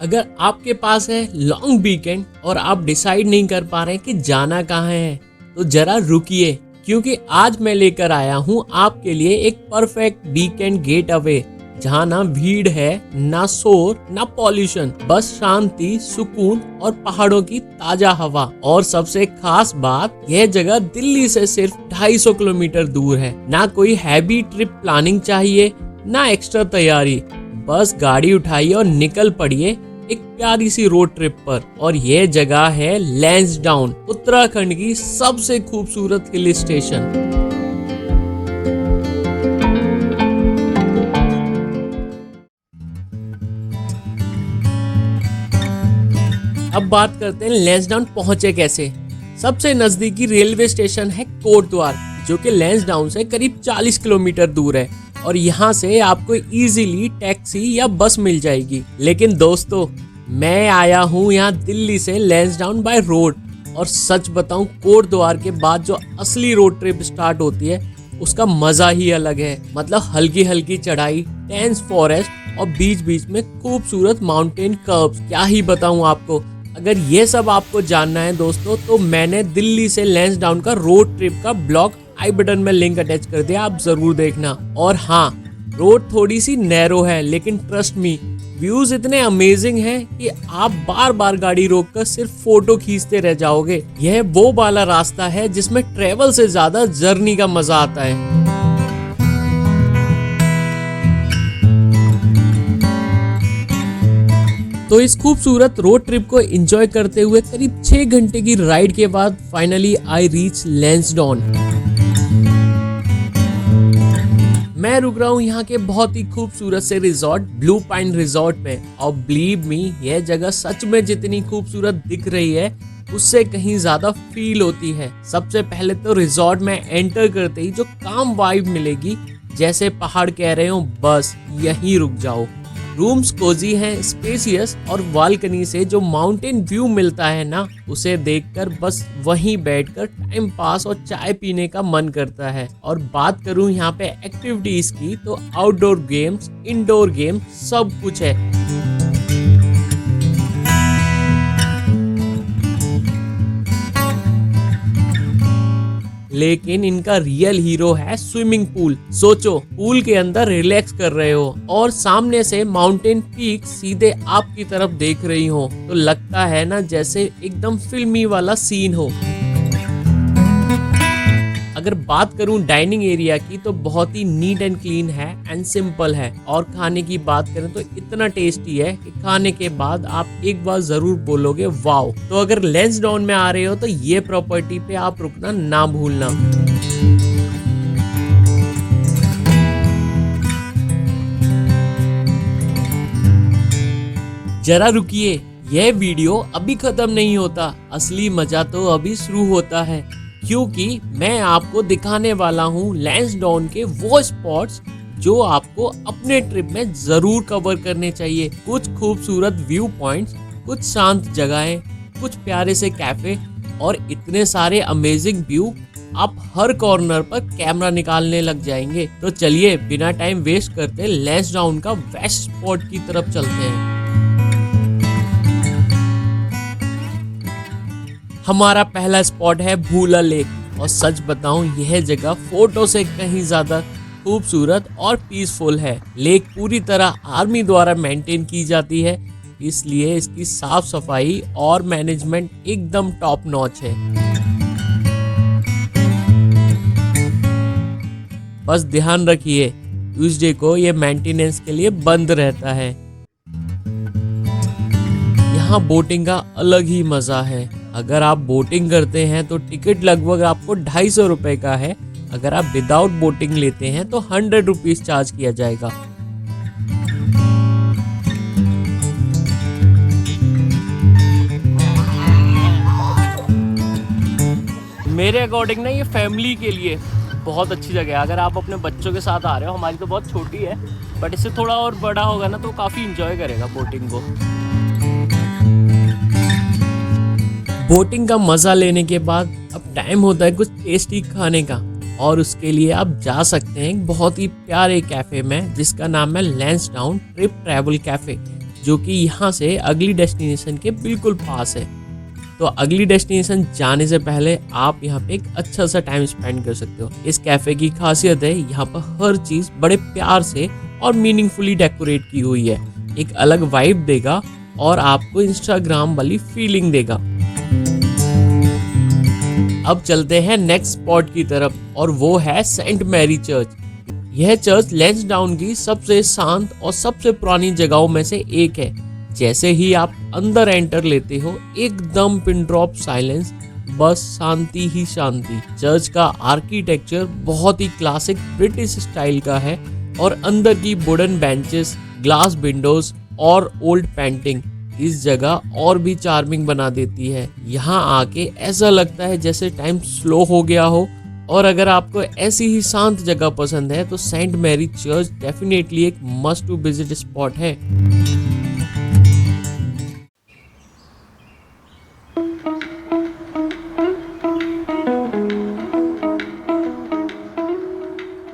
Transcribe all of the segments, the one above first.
अगर आपके पास है लॉन्ग वीकेंड और आप डिसाइड नहीं कर पा रहे कि जाना कहाँ है, तो जरा रुकिए, क्योंकि आज मैं लेकर आया हूँ आपके लिए एक परफेक्ट वीकेंड गेट अवे, जहाँ ना भीड़ है, ना शोर, ना पॉल्यूशन, बस शांति, सुकून और पहाड़ों की ताजा हवा। और सबसे खास बात, यह जगह दिल्ली से सिर्फ 250 किलोमीटर दूर है। ना कोई हैवी ट्रिप प्लानिंग चाहिए, ना एक्स्ट्रा तैयारी, बस गाड़ी उठाइए और निकल पड़िए एक प्यारी सी रोड ट्रिप पर। और यह जगह है लैंसडाउन, उत्तराखंड की सबसे खूबसूरत हिल स्टेशन। अब बात करते हैं लैंसडाउन पहुंचे कैसे। सबसे नजदीकी रेलवे स्टेशन है कोटद्वार, जो कि लैंसडाउन से करीब 40 किलोमीटर दूर है, और यहाँ से आपको इजीली टैक्सी या बस मिल जाएगी। लेकिन दोस्तों, मैं आया हूँ यहाँ दिल्ली से लैंसडाउन बाय रोड, और सच बताऊं, कोटद्वार के बाद जो असली रोड ट्रिप स्टार्ट होती है उसका मजा ही अलग है। मतलब हल्की हल्की चढ़ाई, डेंस फॉरेस्ट और बीच बीच में खूबसूरत माउंटेन कर्व्स, क्या ही बताऊं आपको। अगर ये सब आपको जानना है दोस्तों, तो मैंने दिल्ली से लैंसडाउन का रोड ट्रिप का ब्लॉग आई बटन में लिंक अटैच कर दिया, आप जरूर देखना। और हाँ, रोड थोड़ी सी नैरो है, लेकिन ट्रस्ट मी, व्यूज इतने अमेजिंग हैं कि आप बार बार गाड़ी रोककर सिर्फ फोटो खींचते रह जाओगे। यह वो वाला रास्ता है जिसमें ट्रेवल से ज्यादा जर्नी का मजा आता है। तो इस खूबसूरत रोड ट्रिप को एंजॉय करते हुए करीब 6 घंटे की राइड के बाद फाइनली आई रीच लैंसडाउन। मैं रुक रहा हूँ यहाँ के बहुत ही खूबसूरत से रिजॉर्ट ब्लू पाइन रिजॉर्ट में, और बिलीव मी, यह जगह सच में जितनी खूबसूरत दिख रही है उससे कहीं ज्यादा फील होती है। सबसे पहले तो रिजॉर्ट में एंटर करते ही जो काम वाइब मिलेगी, जैसे पहाड़ कह रहे हो बस यहीं रुक जाओ। रूम्स कोजी हैं, स्पेसियस, और बालकनी से जो माउंटेन व्यू मिलता है ना, उसे देखकर बस वहीं बैठकर टाइम पास और चाय पीने का मन करता है। और बात करूं यहाँ पे एक्टिविटीज की, तो आउटडोर गेम्स, इंडोर गेम्स, सब कुछ है। लेकिन इनका रियल हीरो है स्विमिंग पूल। सोचो, पूल के अंदर रिलैक्स कर रहे हो और सामने से माउंटेन पीक सीधे आपकी तरफ देख रही हो, तो लगता है ना जैसे एकदम फिल्मी वाला सीन हो। अगर बात करूं डाइनिंग एरिया की, तो बहुत ही नीट एंड क्लीन है एंड सिंपल है। और खाने की बात करें तो इतना टेस्टी है कि खाने के बाद आप एक बार जरूर बोलोगे वाओ। तो अगर लैंसडाउन में आ रहे हो तो ये प्रॉपर्टी पे आप रुकना ना भूलना। जरा रुकिए, यह वीडियो अभी खत्म नहीं होता, असली मजा तो अभी शुरू होता है, क्योंकि मैं आपको दिखाने वाला हूँ लैंसडाउन के वो स्पॉट्स जो आपको अपने ट्रिप में जरूर कवर करने चाहिए। कुछ खूबसूरत व्यू पॉइंट्स, कुछ शांत जगहें, कुछ प्यारे से कैफे, और इतने सारे अमेजिंग व्यू, आप हर कॉर्नर पर कैमरा निकालने लग जाएंगे। तो चलिए बिना टाइम वेस्ट करते लैंसडाउन का बेस्ट स्पॉट की तरफ चलते हैं। हमारा पहला स्पॉट है भूला लेक, और सच बताऊं, यह जगह फोटो से कहीं ज्यादा खूबसूरत और पीसफुल है। लेक पूरी तरह आर्मी द्वारा मेंटेन की जाती है, इसलिए इसकी साफ सफाई और मैनेजमेंट एकदम टॉप नॉच है। बस ध्यान रखिए, ट्यूसडे को यह मेंटेनेंस के लिए बंद रहता है। यहाँ बोटिंग का अलग ही मजा है। अगर आप बोटिंग करते हैं तो टिकट लगभग आपको 250 रुपए का है। अगर आप विदाउट बोटिंग लेते हैं तो 100 रुपीज चार्ज किया जाएगा। मेरे अकॉर्डिंग ना ये फैमिली के लिए बहुत अच्छी जगह है। अगर आप अपने बच्चों के साथ आ रहे हो, हमारी तो बहुत छोटी है, बट इससे थोड़ा और बड़ा होगा ना तो काफ़ी इंजॉय करेगा बोटिंग को। बोटिंग का मज़ा लेने के बाद अब टाइम होता है कुछ टेस्टी खाने का, और उसके लिए आप जा सकते हैं एक बहुत ही प्यारे कैफ़े में जिसका नाम है लैंसडाउन ट्रिप ट्रैवल कैफ़े। जो कि यहाँ से अगली डेस्टिनेशन के बिल्कुल पास है। तो अगली डेस्टिनेशन जाने से पहले आप यहाँ पे एक अच्छा सा टाइम स्पेंड कर सकते हो। इस कैफे की खासियत है यहाँ पर हर चीज बड़े प्यार से और मीनिंगफुली डेकोरेट की हुई है। एक अलग वाइब देगा और आपको इंस्टाग्राम वाली फीलिंग देगा। अब चलते हैं नेक्स्ट स्पॉट की तरफ और वो है सेंट मैरी चर्च। यह चर्च लैंसडाउन की सबसे शांत और सबसे पुरानी जगहों में से एक है। जैसे ही आप अंदर एंटर लेते हो एकदम पिन ड्रॉप साइलेंस, बस शांति ही शांति। चर्च का आर्किटेक्चर बहुत ही क्लासिक ब्रिटिश स्टाइल का है और अंदर की वुडन बेंचेस, ग्लास विंडोज और ओल्ड पेंटिंग इस जगह और भी चार्मिंग बना देती है। यहाँ आके ऐसा लगता है जैसे टाइम स्लो हो गया हो। और अगर आपको ऐसी ही शांत जगह पसंद है तो सेंट मैरी चर्च डेफिनेटली एक मस्ट टू विजिट स्पॉट है।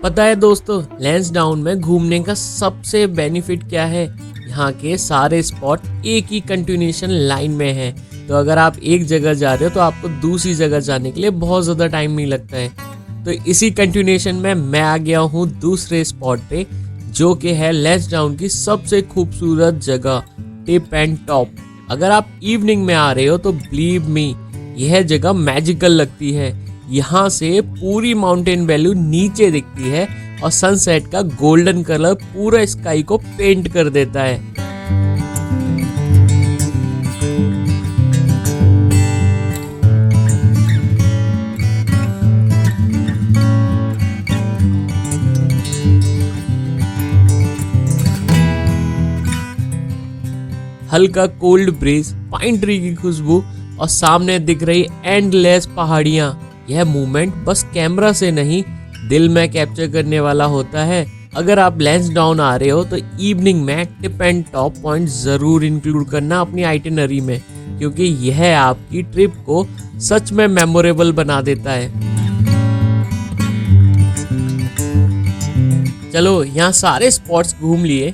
पता है दोस्तों, लैंसडाउन में घूमने का सबसे बेनिफिट क्या है? यहाँ के सारे स्पॉट एक ही कंटिन्यूएशन लाइन में है। तो अगर आप एक जगह जा रहे हो तो आपको दूसरी जगह जाने के लिए बहुत ज़्यादा टाइम नहीं लगता है। तो इसी कंटिन्यूएशन में मैं आ गया हूँ दूसरे स्पॉट पे, जो कि है लैंसडाउन की सबसे खूबसूरत जगह टिप एंड टॉप। अगर आप इवनिंग में आ रहे हो तो बिलीव मी, यह जगह मैजिकल लगती है। यहाँ से पूरी माउंटेन वैल्यू नीचे दिखती है और सनसेट का गोल्डन कलर पूरा स्काई को पेंट कर देता है। हल्का कोल्ड ब्रीज, पाइन ट्री की खुशबू और सामने दिख रही एंडलेस पहाड़ियां। यह मूवमेंट बस कैमरा से नहीं, दिल में कैप्चर करने वाला होता है। अगर आप लैंसडाउन आ रहे हो तो इवनिंग में टिप एंड टॉप पॉइंट जरूर इंक्लूड करना अपनी आइटिनरी में, क्योंकि यह आपकी ट्रिप को सच में मेमोरेबल बना देता है। चलो, यहाँ सारे स्पॉट्स घूम लिए,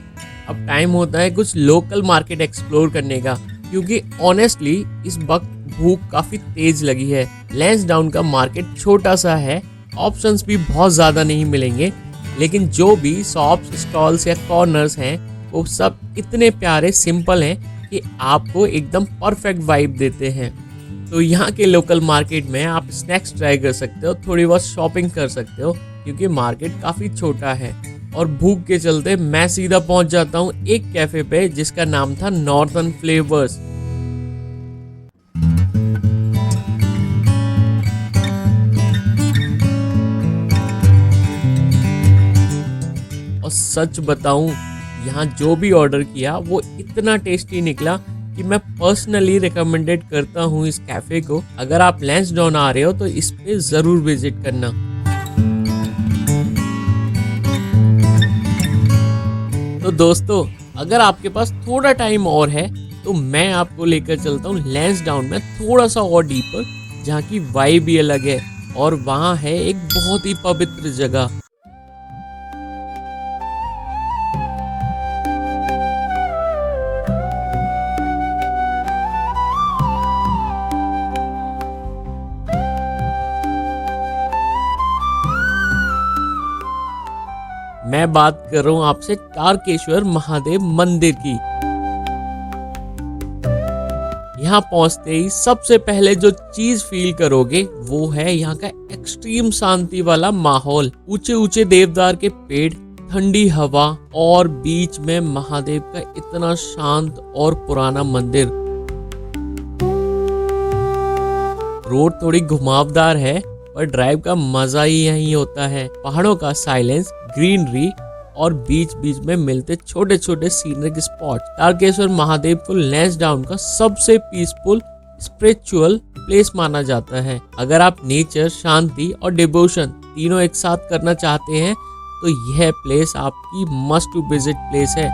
अब टाइम होता है कुछ लोकल मार्केट एक्सप्लोर करने का, क्योंकि ऑनेस्टली इस वक्त भूख काफी तेज लगी है। लैंसडाउन का मार्केट छोटा सा है, ऑप्शंस भी बहुत ज्यादा नहीं मिलेंगे, लेकिन जो भी शॉप्स, स्टॉल्स या कॉर्नर्स हैं वो सब इतने प्यारे, सिंपल हैं कि आपको एकदम परफेक्ट वाइब देते हैं। तो यहाँ के लोकल मार्केट में आप स्नैक्स ट्राई कर सकते हो, थोड़ी बहुत शॉपिंग कर सकते हो, क्योंकि मार्केट काफी छोटा है। और भूख के चलते मैं सीधा पहुंच जाता हूँ एक कैफे पे जिसका नाम था नॉर्थर्न फ्लेवर्स। और सच बताऊं, यहाँ जो भी ऑर्डर किया वो इतना टेस्टी निकला कि मैं पर्सनली रिकमेंडेड करता हूँ इस कैफे को। अगर आप लैंसडाउन आ रहे हो तो इस पे जरूर विजिट करना। तो दोस्तों, अगर आपके पास थोड़ा टाइम और है तो मैं आपको लेकर चलता हूँ लैंसडाउन में थोड़ा सा और डीपर, जहाँ की वाइब भी अलग है और वहाँ है एक बहुत ही पवित्र जगह। मैं बात कर रहा हूँ आपसे तारकेश्वर महादेव मंदिर की। यहाँ पहुंचते ही सबसे पहले जो चीज फील करोगे वो है यहाँ का एक्सट्रीम शांति वाला माहौल। ऊंचे ऊंचे देवदार के पेड़, ठंडी हवा और बीच में महादेव का इतना शांत और पुराना मंदिर। रोड थोड़ी घुमावदार है पर ड्राइव का मजा ही यही होता है। पहाड़ों का साइलेंस, ग्रीनरी और बीच बीच में मिलते छोटे छोटे सीनरिक स्पॉट तारकेश्वर महादेव को लैंसडाउन का सबसे पीसफुल स्पिरिचुअल प्लेस माना जाता है। अगर आप नेचर, शांति और डिवोशन तीनों एक साथ करना चाहते हैं तो यह प्लेस आपकी मस्ट टू विजिट प्लेस है।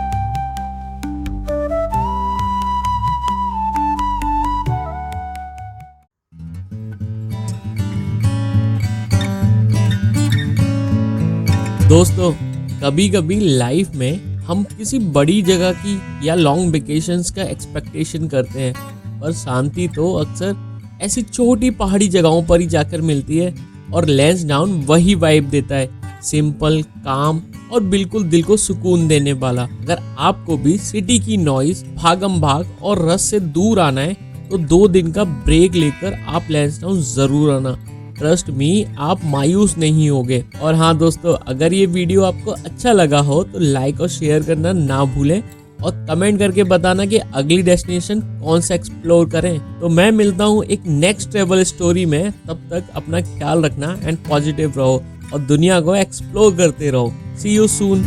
दोस्तों, कभी कभी लाइफ में हम किसी बड़ी जगह की या लॉन्ग वेकेशंस का एक्सपेक्टेशन करते हैं, पर शांति तो अक्सर ऐसी छोटी पहाड़ी जगहों पर ही जाकर मिलती है। और लैंसडाउन वही वाइब देता है, सिंपल, काम और बिल्कुल दिल को सुकून देने वाला। अगर आपको भी सिटी की नॉइज, भागम भाग और रश से दूर आना है तो 2 दिन का ब्रेक लेकर आप लैंसडाउन जरूर आना। ट्रस्ट मी, आप मायूस नहीं होगे। और हाँ दोस्तों, अगर ये वीडियो आपको अच्छा लगा हो तो लाइक और शेयर करना ना भूलें और कमेंट करके बताना कि अगली डेस्टिनेशन कौन सा एक्सप्लोर करें। तो मैं मिलता हूँ एक नेक्स्ट ट्रेवल स्टोरी में। तब तक अपना ख्याल रखना एंड पॉजिटिव रहो और दुनिया को एक्सप्लोर करते रहो। सी यू सून।